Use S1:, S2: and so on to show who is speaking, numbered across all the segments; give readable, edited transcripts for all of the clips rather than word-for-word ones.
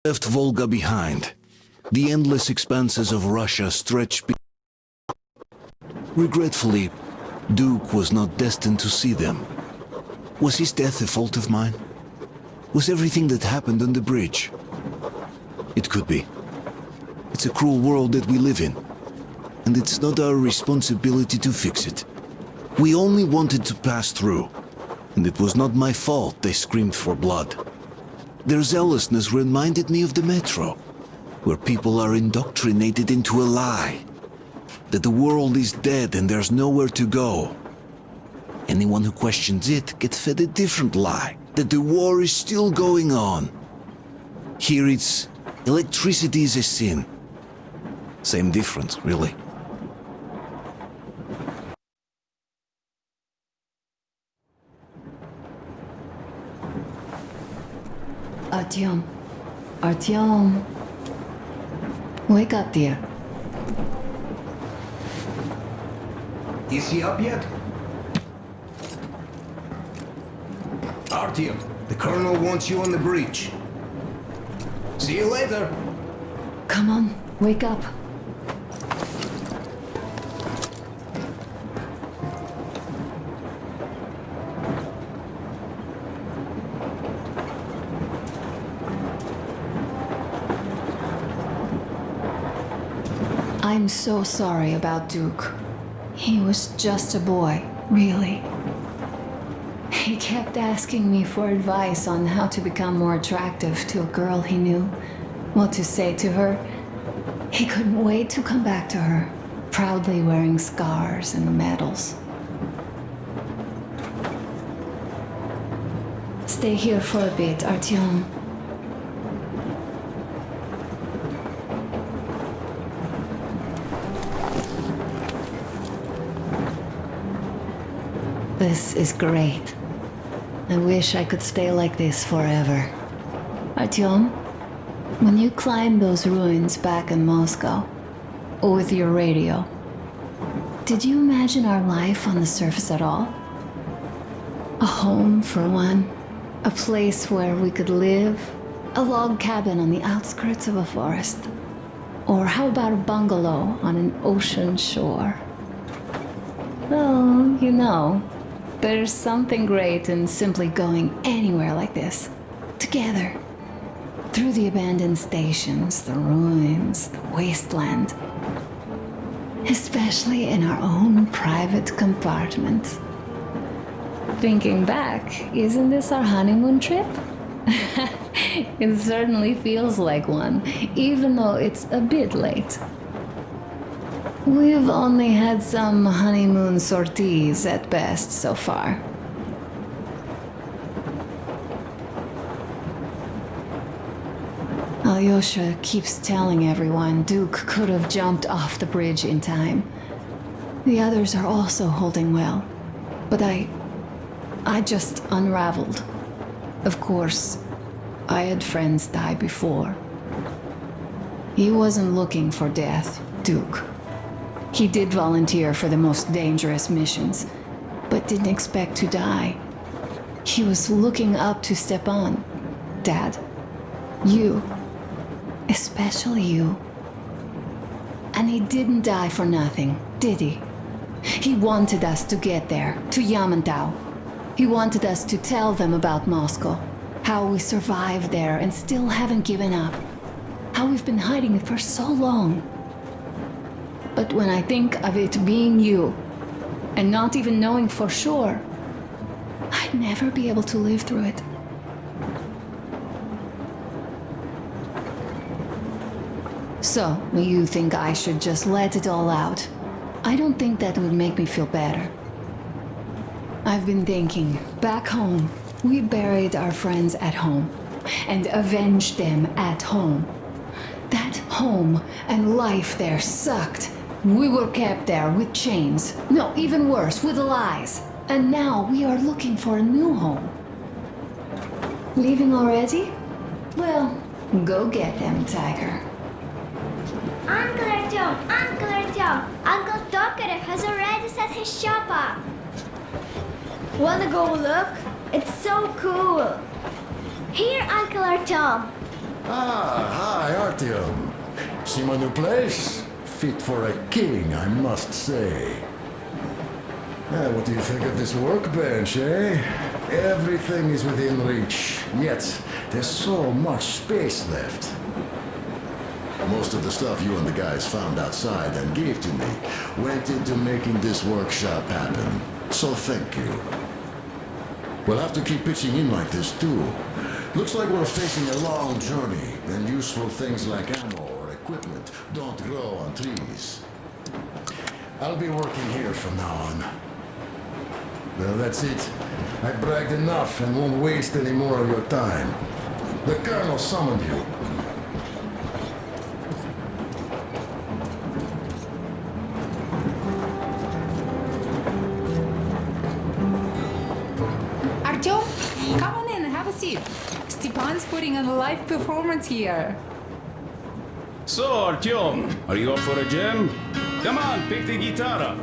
S1: Left Volga behind. The endless expanses of Russia stretched. Regretfully, Duke was not destined to see them. Was his death a fault of mine? Was everything that happened on the bridge? It could be. It's a cruel world that we live in, and it's not our responsibility to fix it. We only wanted to pass through, and it was not my fault they screamed for blood. Their zealousness reminded me of the metro, where people are indoctrinated into a lie, that the world is dead and there's nowhere to go. Anyone who questions it gets fed a different lie, that the war is still going on. Here it's electricity is a sin. Same difference, really.
S2: Artyom. Artyom. Wake up, dear.
S3: Is he up yet? Artyom, the colonel wants you on the breach. See you later.
S2: Come on, wake up. I'm so sorry about Duke. He was just a boy, really. He kept asking me for advice on how to become more attractive to a girl he knew, what to say to her. He couldn't wait to come back to her, proudly wearing scars and medals. Stay here for a bit, Artyom. This is great. I wish I could stay like this forever. Artyom, when you climbed those ruins back in Moscow, with your radio, did you imagine our life on the surface at all? A home, for one. A place where we could live. A log cabin on the outskirts of a forest. Or how about a bungalow on an ocean shore? Well, you know, there's something great in simply going anywhere like this, together, through the abandoned stations, the ruins, the wasteland, especially in our own private compartment. Thinking back, isn't this our honeymoon trip? It certainly feels like one, even though it's a bit late. We've only had some honeymoon sorties at best so far. Alyosha keeps telling everyone Duke could have jumped off the bridge in time. The others are also holding well, but I just unraveled. Of course, I had friends die before. He wasn't looking for death, Duke. He did volunteer for the most dangerous missions, but didn't expect to die. He was looking up to Stepan. Dad, you, especially you. And he didn't die for nothing, did he? He wanted us to get there, to Yamantau. He wanted us to tell them about Moscow, how we survived there and still haven't given up, how we've been hiding it for so long. But when I think of it being you, and not even knowing for sure, I'd never be able to live through it. So, you think I should just let it all out? I don't think that would make me feel better. I've been thinking, back home, we buried our friends at home, and avenged them at home. That home and life there sucked. We were kept there with chains. No, even worse, with lies. And now we are looking for a new home. Leaving already? Well, go get them, Tiger.
S4: Uncle Artyom! Uncle Tokarev has already set his shop up. Wanna go look? It's so cool. Here, Uncle Artyom.
S5: Ah, hi, Artyom. See my new place? Fit for a king, I must say. What do you think of this workbench, eh? Everything is within reach, yet there's so much space left. Most of the stuff you and the guys found outside and gave to me went into making this workshop happen. So thank you. We'll have to keep pitching in like this too. Looks like we're facing a long journey, and useful things like ammo or equipment don't grow on trees. I'll be working here from now on. Well, that's it. I bragged enough and won't waste any more of your time. The Colonel summoned you.
S6: Artyom, come on in, have a seat. Stepan's putting on a live performance here.
S7: So, Artyom, are you up for a jam? Come on, pick the guitar up.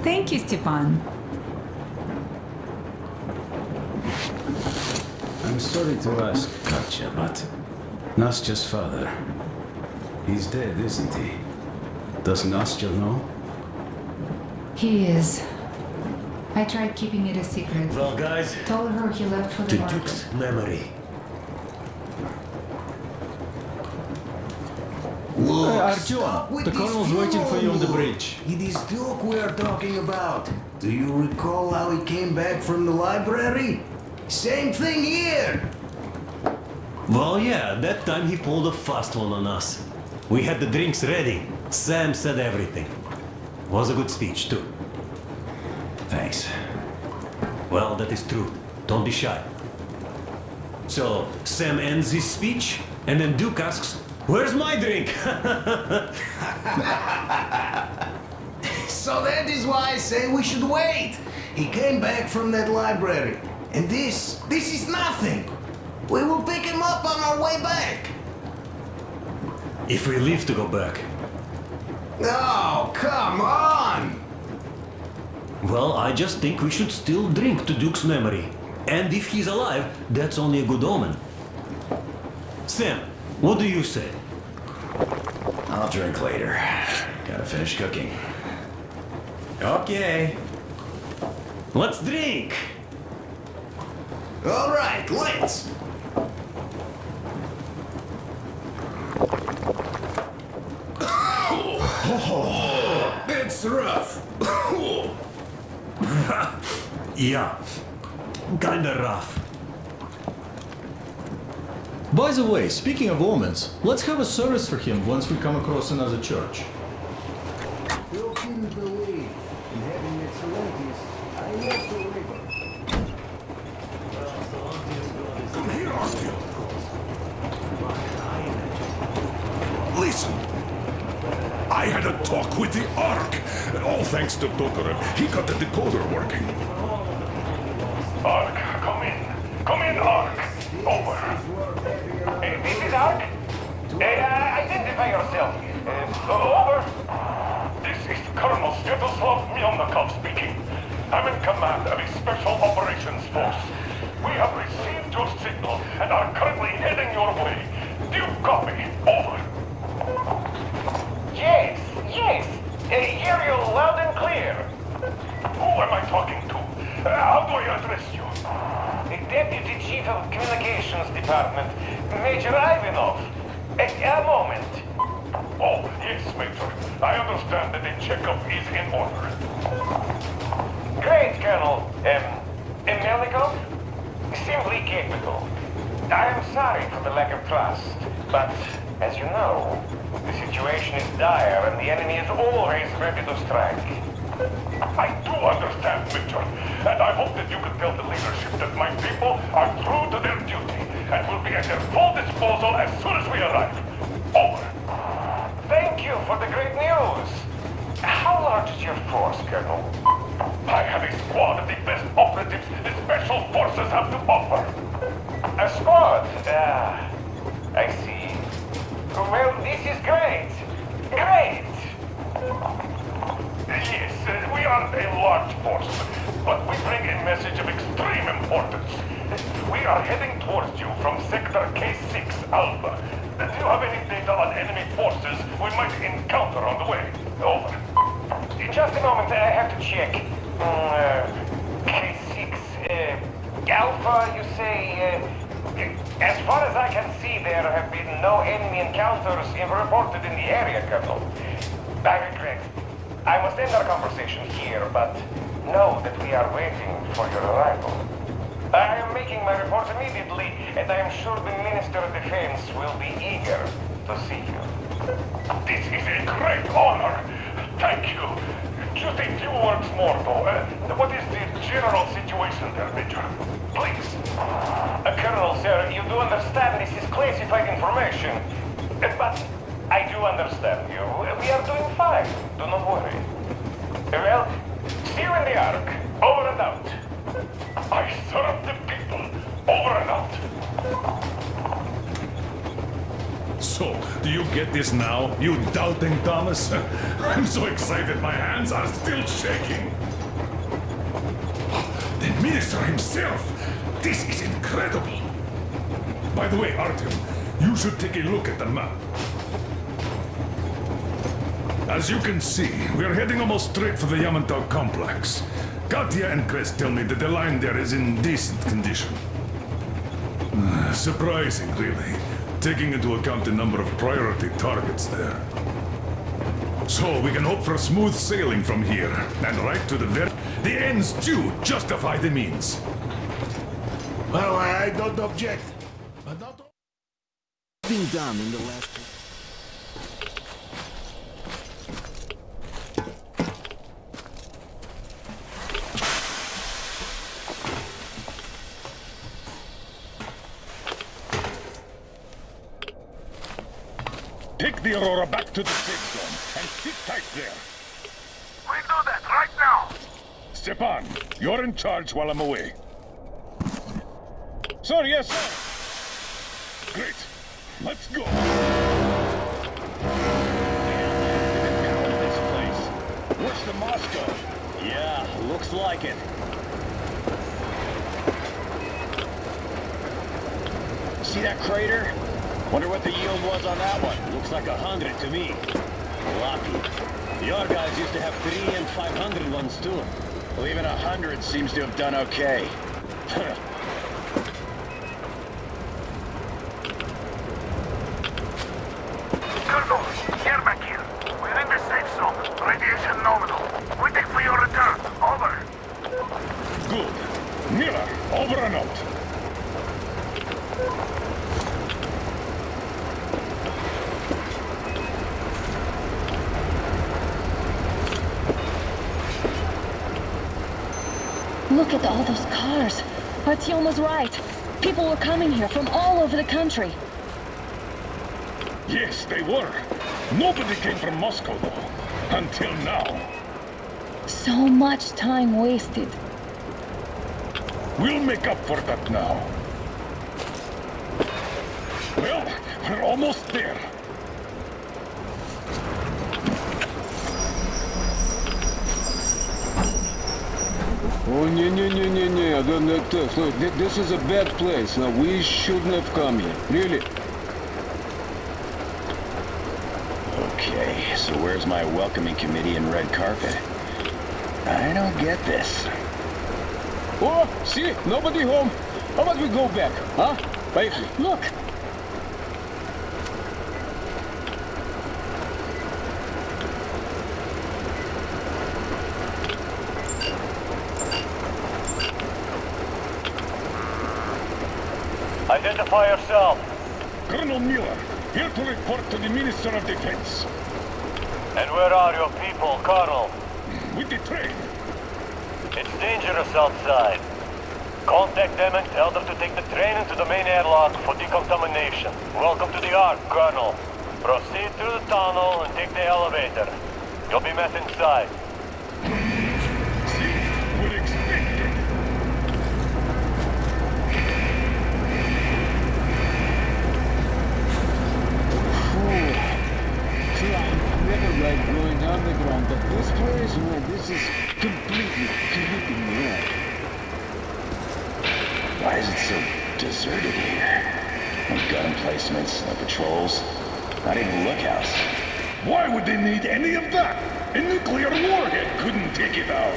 S6: Thank you, Stepan.
S7: I'm sorry to ask, Katya, but Nastya's father, he's dead, isn't he? Does Nastya know?
S6: He is. I tried keeping it a secret.
S8: Well, guys,
S6: Told her he left for the
S8: to
S6: market.
S8: Duke's memory.
S3: Look,
S9: Artyom,
S3: stop with
S9: the
S3: this
S9: colonel's waiting for you on the
S3: funeral.
S9: bridge.
S3: It is Duke we are talking about. Do you recall how he came back from the library? Same thing here.
S8: Well, yeah, that time he pulled a fast one on us. We had the drinks ready. Sam said everything. Was a good speech, too.
S7: Thanks.
S8: Well, that is true. Don't be shy. So, Sam ends his speech, and then Duke asks, "Where's my drink?"
S3: So that is why I say we should wait. He came back from that library. And this is nothing. We will pick him up on our way back.
S8: If we leave to go back.
S3: Oh, come on.
S8: Well, I just think we should still drink to Duke's memory. And if he's alive, that's only a good omen. Sam, what do you say?
S10: I'll drink later. Gotta finish cooking.
S8: Okay. Let's drink!
S3: All right, let's. It's rough.
S8: Yeah, kinda rough.
S9: By the way, speaking of omens, let's have a service for him once we come across another church.
S3: You couldn't believe in having excellencies. I love the river.
S11: Listen. I had a talk with the Ark. All thanks to Tokarev. He got the decoder working. Ark, come in. Come in, Ark. Over.
S12: This is Ark. Identify yourself. Over.
S11: This is Colonel Sviatoslav Melnikov speaking. I'm in command of a special operations force. We have received your signal and are currently heading your way. Do you copy? Over.
S12: Deputy Chief of Communications Department, Major Ivanov. A moment.
S11: Oh, yes, Major. I understand that the checkup is in order.
S12: Great, Colonel. Melikov? Simply capable. I am sorry for the lack of trust, but as you know, the situation is dire and the enemy is always ready to strike.
S11: I do understand, Major, and I hope that you can tell the leadership that my people are true to their duty and will be at their full disposal as soon as we arrive. Over.
S12: Thank you for the great news. How large is your force, Colonel?
S11: I have a squad of the best operatives the Special Forces have to offer.
S12: A squad? I see. Well, this is great. Great!
S11: Yes, we aren't a large force, but we bring a message of extreme importance. We are heading towards you from Sector K6, Alpha. Do you have any data on enemy forces we might encounter on the way? Over.
S12: Just a moment, I have to check. K6, Alpha, you say... as far as I can see, there have been no enemy encounters reported in the area, Colonel. I regret. I must end our conversation here, but know that we are waiting for your arrival. I am making my report immediately, and I am sure the Minister of Defense will be eager to see you.
S11: This is a great honor. Thank you. Just a few words more, though. What is the general situation there, Major? Please.
S12: Colonel, sir, you do understand this is classified information. But I do understand you. We are doing fine. Do not worry. Well, see you in the Ark. Over and out.
S11: I serve the people. Over and out.
S13: So, do you get this now, you doubting Thomas? I'm so excited my hands are still shaking. The minister himself! This is incredible! By the way, Artyom, you should take a look at the map. As you can see, we're heading almost straight for the Yamantau complex. Katya and Krest tell me that the line there is in decent condition. Surprising, really, taking into account the number of priority targets there. So we can hope for smooth sailing from here, and right to the ends do justify the means.
S1: Well, I don't object. But not all been done in the last...
S11: Take the Aurora back to the safe zone and sit tight there.
S12: We do that right now.
S11: Stepan, you're in charge while I'm away. Sir, yes, sir. Great. Let's go.
S12: This place. Worse than Moscow. Yeah, looks like it. See that crater? Wonder what the yield was on that one. Looks like 100 to me. Lucky. The other guys used to have 3 and 500 ones too. Well, even 100 seems to have done okay.
S11: Colonel, get back here. We're in the safe zone. Radiation nominal. Waiting for your return. Over. Good. Miller, over and out.
S14: Look at all those cars. Artyom was right. People were coming here from all over the country.
S11: Yes, they were. Nobody came from Moscow, though. Until now.
S14: So much time wasted.
S11: We'll make up for that now. Well, we're almost there.
S15: Oh, this is a bad place. Now, we shouldn't have come here. Really?
S12: Okay, so where's my welcoming committee and red carpet? I don't get this.
S15: Oh, see? Nobody home. How about we go back, huh? Поехали.
S14: Look!
S12: Identify yourself.
S11: Colonel Miller, here to report to the Minister of Defense.
S12: And where are your people, Colonel?
S11: With the train.
S12: It's dangerous outside. Contact them and tell them to take the train into the main airlock for decontamination. Welcome to the Ark, Colonel. Proceed through the tunnel and take the elevator. You'll be met inside.
S11: We're expected.
S15: I've never liked going underground, but this place, well, this is completely creeping me out.
S10: Why is it so deserted here? No gun placements, no patrols, not even lookouts.
S11: Why would they need any of that? A nuclear warhead couldn't take it out.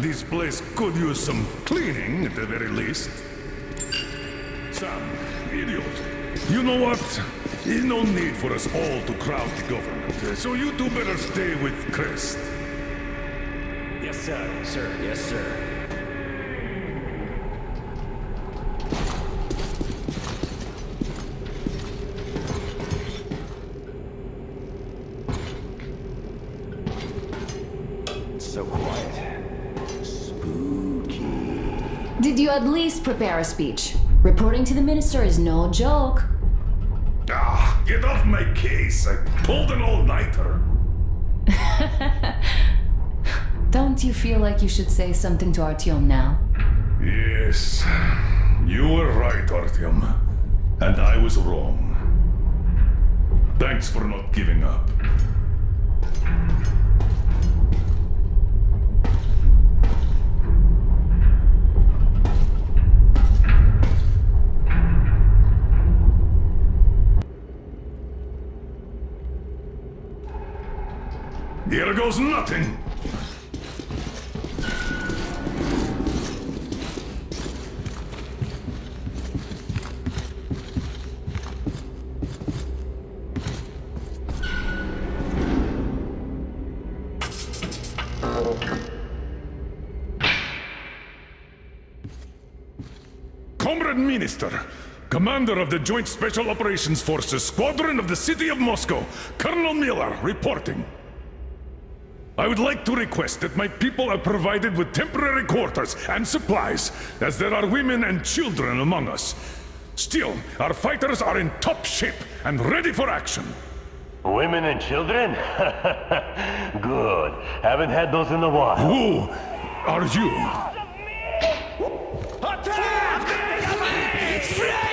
S13: This place could use some cleaning at the very least. Sam, idiot. You know what? There's no need for us all to crowd the government, so you two better stay with Crest.
S8: Yes, sir. Sir, yes, sir.
S10: So quiet.
S2: Did you at least prepare a speech? Reporting to the minister is no joke.
S13: Ah, get off my case. I pulled an all-nighter.
S2: Don't you feel like you should say something to Artyom now?
S13: Yes, you were right, Artyom. And I was wrong. Thanks for not giving up. Here goes nothing! Comrade Minister, Commander of the Joint Special Operations Forces, Squadron of the City of Moscow, Colonel Miller, reporting. I would like to request that my people are provided with temporary quarters and supplies, as there are women and children among us. Still, our fighters are in top shape and ready for action.
S12: Women and children? Good. Haven't had those in a while.
S13: Who are you?
S3: It's fresh!